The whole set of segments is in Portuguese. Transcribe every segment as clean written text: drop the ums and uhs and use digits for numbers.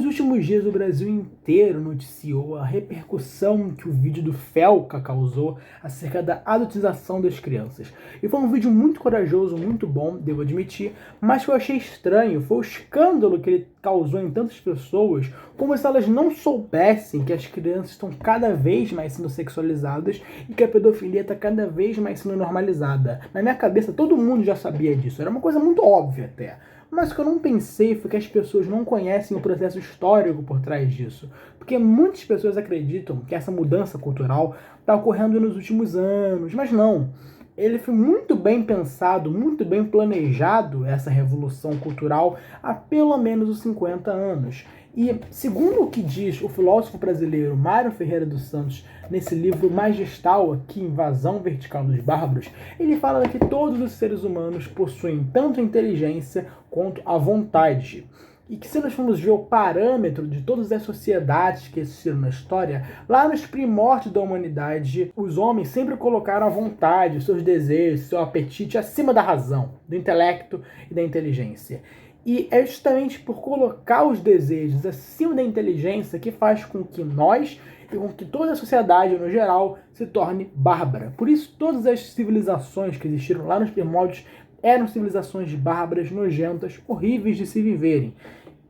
Nos últimos dias, o Brasil inteiro noticiou a repercussão que o vídeo do Felca causou acerca da adotização das crianças. E foi um vídeo muito corajoso, muito bom, devo admitir, mas que eu achei estranho foi o escândalo que ele causou em tantas pessoas, como se elas não soubessem que as crianças estão cada vez mais sendo sexualizadas e que a pedofilia está cada vez mais sendo normalizada. Na minha cabeça, todo mundo já sabia disso, era uma coisa muito óbvia até. Mas o que eu não pensei foi que as pessoas não conhecem o processo histórico por trás disso. Porque muitas pessoas acreditam que essa mudança cultural está ocorrendo nos últimos anos, mas não. Ele foi muito bem pensado, muito bem planejado, essa revolução cultural, há pelo menos os 50 anos. E, segundo o que diz o filósofo brasileiro Mário Ferreira dos Santos, nesse livro magistral aqui, Invasão Vertical dos Bárbaros, ele fala que todos os seres humanos possuem tanto a inteligência quanto a vontade. E que se nós formos ver o parâmetro de todas as sociedades que existiram na história, lá nos primórdios da humanidade, os homens sempre colocaram a vontade, os seus desejos, seu apetite acima da razão, do intelecto e da inteligência. E é justamente por colocar os desejos acima da inteligência que faz com que nós e com que toda a sociedade, no geral, se torne bárbara. Por isso, todas as civilizações que existiram lá nos primórdios eram civilizações bárbaras, nojentas, horríveis de se viverem.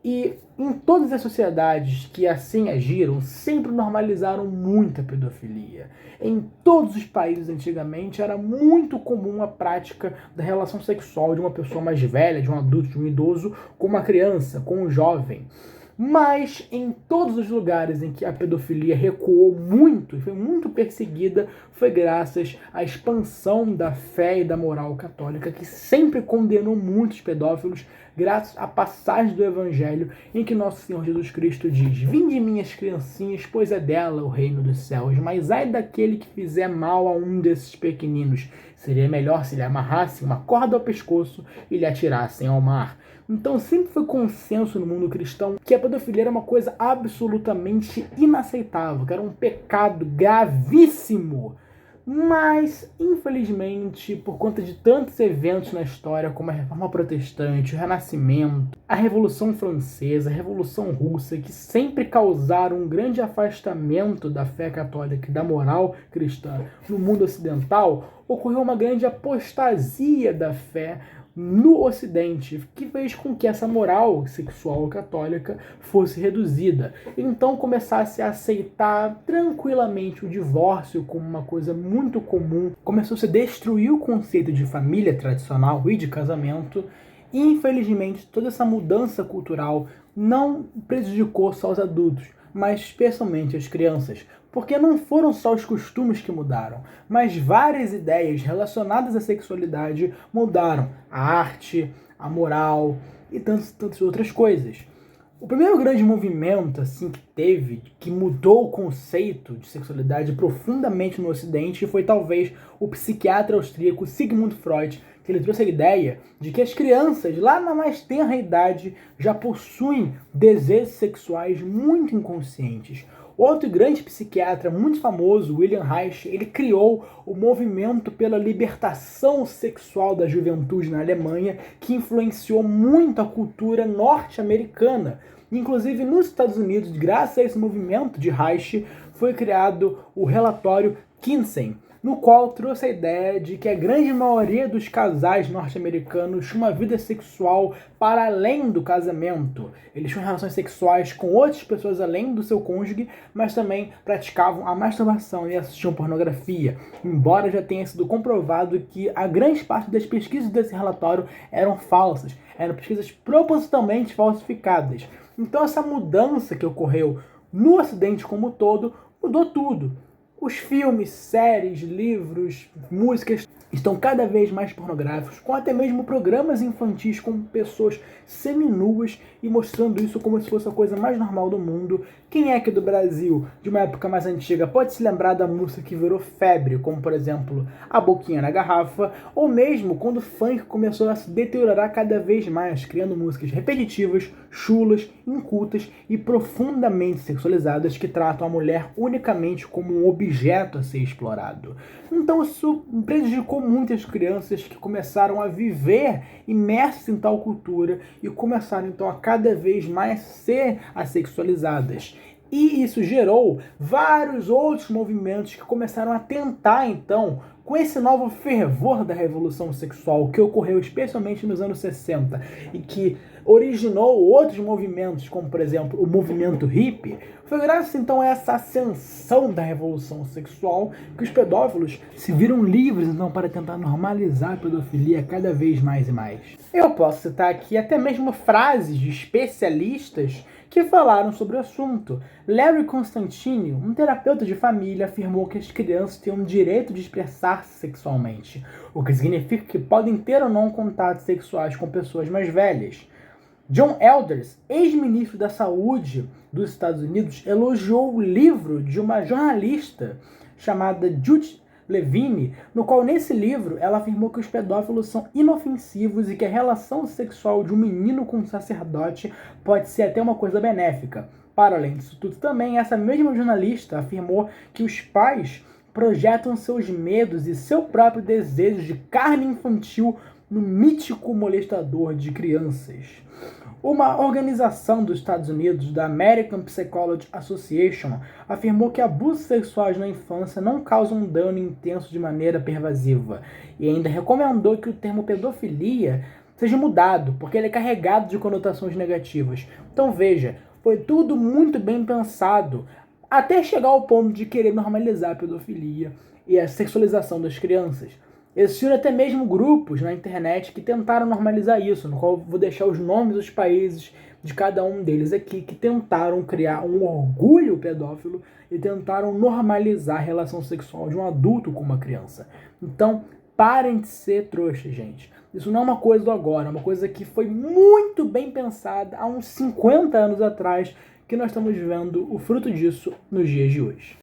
E em todas as sociedades que assim agiram, sempre normalizaram muita pedofilia. Em todos os países antigamente era muito comum a prática da relação sexual de uma pessoa mais velha, de um adulto, de um idoso, com uma criança, com um jovem. Mas em todos os lugares em que a pedofilia recuou muito e foi muito perseguida, foi graças à expansão da fé e da moral católica, que sempre condenou muitos pedófilos, graças à passagem do Evangelho em que nosso Senhor Jesus Cristo diz: "Vinde, minhas criancinhas, pois é dela o reino dos céus, mas ai daquele que fizer mal a um desses pequeninos. Seria melhor se lhe amarrassem uma corda ao pescoço e lhe atirassem ao mar." Então sempre foi consenso no mundo cristão que a pedofilia era uma coisa absolutamente inaceitável, que era um pecado gravíssimo. Mas, infelizmente, por conta de tantos eventos na história, como a Reforma Protestante, o Renascimento, a Revolução Francesa, a Revolução Russa, que sempre causaram um grande afastamento da fé católica e da moral cristã no mundo ocidental, ocorreu uma grande apostasia da fé no Ocidente, que fez com que essa moral sexual católica fosse reduzida. Então começasse a aceitar tranquilamente o divórcio como uma coisa muito comum. Começou-se a destruir o conceito de família tradicional e de casamento. E, infelizmente, toda essa mudança cultural não prejudicou só os adultos, mas especialmente as crianças. Porque não foram só os costumes que mudaram, mas várias ideias relacionadas à sexualidade mudaram. A arte, a moral e tantas outras coisas. O primeiro grande movimento assim que teve, que mudou o conceito de sexualidade profundamente no Ocidente, foi talvez o psiquiatra austríaco Sigmund Freud, que ele trouxe a ideia de que as crianças, lá na mais tenra idade, já possuem desejos sexuais muito inconscientes. Outro grande psiquiatra muito famoso, William Reich, ele criou o movimento pela libertação sexual da juventude na Alemanha, que influenciou muito a cultura norte-americana. Inclusive, nos Estados Unidos, graças a esse movimento de Reich, foi criado o relatório Kinsey, no qual trouxe a ideia de que a grande maioria dos casais norte-americanos tinha uma vida sexual para além do casamento. Eles tinham relações sexuais com outras pessoas além do seu cônjuge, mas também praticavam a masturbação e assistiam pornografia, embora já tenha sido comprovado que a grande parte das pesquisas desse relatório eram falsas, eram pesquisas propositalmente falsificadas. Então essa mudança que ocorreu no Ocidente como um todo, mudou tudo. Os filmes, séries, livros, músicas estão cada vez mais pornográficos, com até mesmo programas infantis com pessoas seminuas e mostrando isso como se fosse a coisa mais normal do mundo. Quem é aqui do Brasil, de uma época mais antiga, pode se lembrar da música que virou febre, como por exemplo A Boquinha na Garrafa, ou mesmo quando o funk começou a se deteriorar cada vez mais, criando músicas repetitivas, chulas, incultas e profundamente sexualizadas que tratam a mulher unicamente como um objeto a ser explorado. Então isso prejudicou muitas crianças que começaram a viver imersas em tal cultura e começaram então a cada vez mais ser assexualizadas. E isso gerou vários outros movimentos que começaram a tentar, então, com esse novo fervor da revolução sexual que ocorreu especialmente nos anos 60 e que originou outros movimentos, como por exemplo o movimento hippie, foi graças então a essa ascensão da revolução sexual que os pedófilos se viram livres então para tentar normalizar a pedofilia cada vez mais e mais. Eu posso citar aqui até mesmo frases de especialistas que falaram sobre o assunto. Larry Constantini, um terapeuta de família, afirmou que as crianças têm o direito de expressar-se sexualmente, o que significa que podem ter ou não contatos sexuais com pessoas mais velhas. John Elders, ex-ministro da Saúde dos Estados Unidos, elogiou o livro de uma jornalista chamada Judy Levine, no qual, nesse livro, ela afirmou que os pedófilos são inofensivos e que a relação sexual de um menino com um sacerdote pode ser até uma coisa benéfica. Para além disso tudo também, essa mesma jornalista afirmou que os pais projetam seus medos e seu próprio desejo de carne infantil no mítico molestador de crianças. Uma organização dos Estados Unidos, da American Psychology Association, afirmou que abusos sexuais na infância não causam dano intenso de maneira pervasiva e ainda recomendou que o termo pedofilia seja mudado, porque ele é carregado de conotações negativas. Então veja, foi tudo muito bem pensado, até chegar ao ponto de querer normalizar a pedofilia e a sexualização das crianças. Existiram até mesmo grupos na internet que tentaram normalizar isso, no qual eu vou deixar os nomes dos países de cada um deles aqui, que tentaram criar um orgulho pedófilo e tentaram normalizar a relação sexual de um adulto com uma criança. Então, parem de ser trouxas, gente. Isso não é uma coisa do agora, é uma coisa que foi muito bem pensada há uns 50 anos atrás, que nós estamos vendo o fruto disso nos dias de hoje.